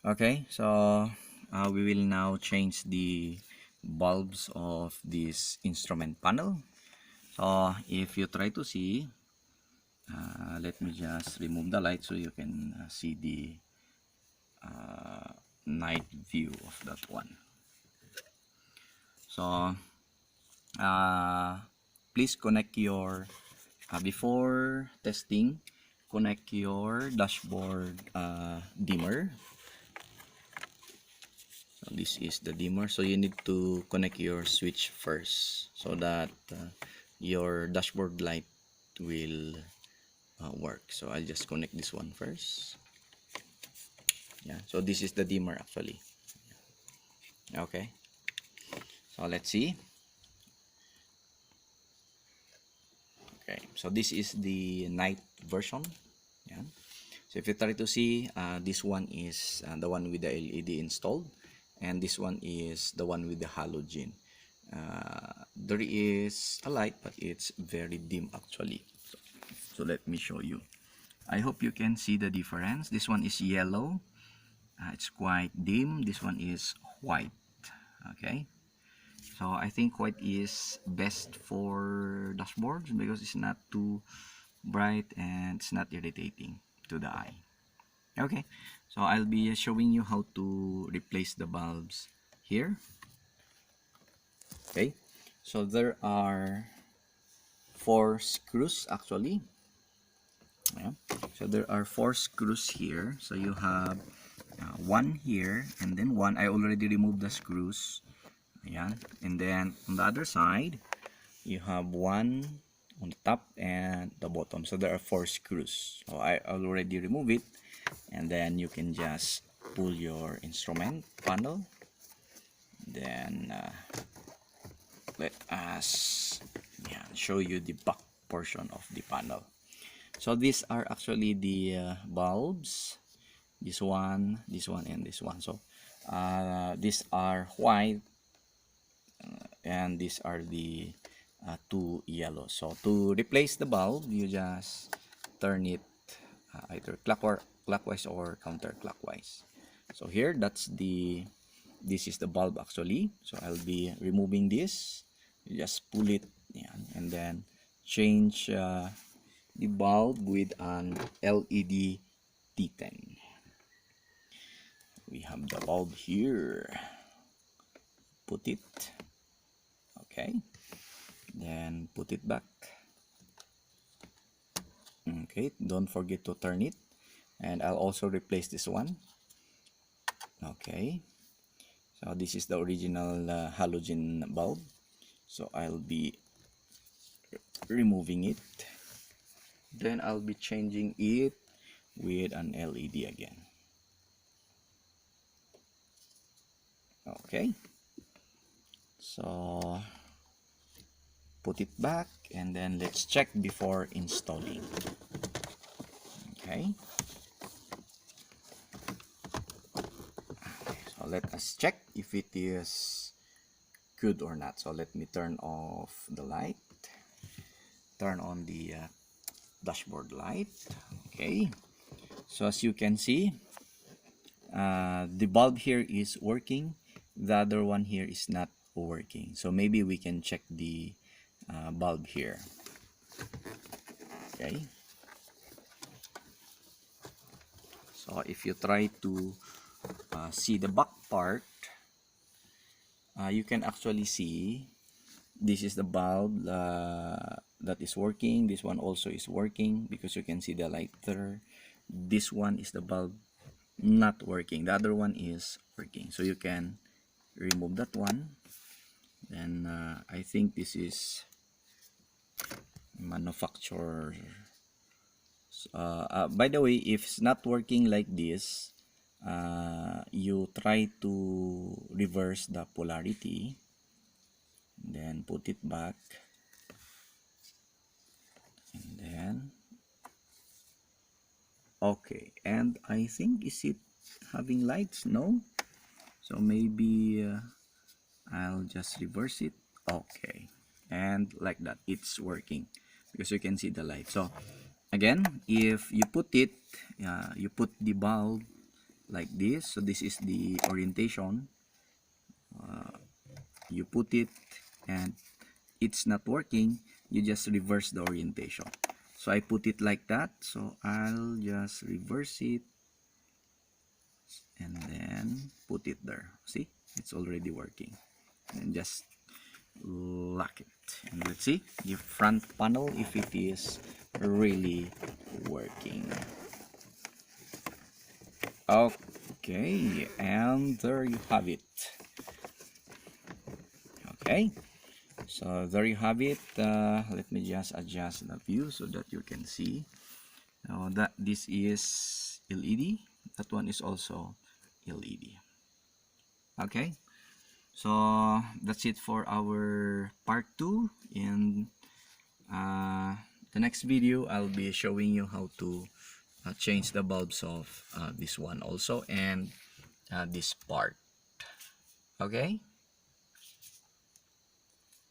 Okay, so we will now change the bulbs of this instrument panel. So if you try to see, let me just remove the light so you can see the night view of that one. So please connect your before testing, connect your dashboard dimmer. So this is the dimmer, so you need to connect your switch first so that your dashboard light will work. So I'll just connect this one first. Yeah, so this is the dimmer actually. Okay, so let's see. Okay, so this is the night version. Yeah, so if you try to see, this one is the one with the LED installed, and this one is the one with the halogen. There is a light, but it's very dim actually. So let me show you. I hope you can see the difference. This one is yellow. It's quite dim. This one is white. Okay. So I think white is best for dashboards because it's not too bright and it's not irritating to the eye. Okay. So I'll be showing you how to replace the bulbs here. Okay. So there are 4 screws actually. Yeah. So there are 4 screws here. So you have one here and then one. I already removed the screws. Ayan. And then on the other side, you have one on the top and the bottom. So there are 4 screws. So I already removed it. And then you can just pull your instrument panel. Then let us show you the back portion of the panel. So these are actually the bulbs. This one, and this one. So these are white and these are the 2 yellow. So to replace the bulb, you just turn it either clockwise or counterclockwise. So here, this is the bulb actually. So I'll be removing this. You just pull it, yeah, and then change the bulb with an LED T10. We have the bulb here. Put it. Okay. Then put it back. Okay. Don't forget to turn it. And I'll also replace this one. Okay. So this is the original halogen bulb. So I'll be removing it. Then I'll be changing it with an LED again. Okay. So put it back and then let's check before installing. Okay. So let us check if it is good or not. So let me turn off the light. Turn on the dashboard light. Okay. So as you can see, the bulb here is working. The other one here is not working. So maybe we can check the bulb here. Okay. So if you try to see the back part, you can actually see this is the bulb that is working. This one also is working because you can see the light there. This one is the bulb not working. The other one is working. So you can remove that one. Then I think this is manufacturer. By the way, if it's not working like this, you try to reverse the polarity, then put it back, and then okay. And I think, is it having lights? No. So maybe I'll just reverse it. Okay, and like that, it's working because you can see the light. So again, if you put it, you put the bulb like this. So this is the orientation. You put it and it's not working, you just reverse the orientation. So I put it like that, so I'll just reverse it and then put it there. See, it's already working. And just lock it, and let's see the front panel if it is really working. Okay, and there you have it. Okay, so there you have it. Let me just adjust the view so that you can see. Now that this is LED, that one is also LED. Okay, so that's it for our part 2. In the next video, I'll be showing you how to change the bulbs of this one also, and this part. Okay.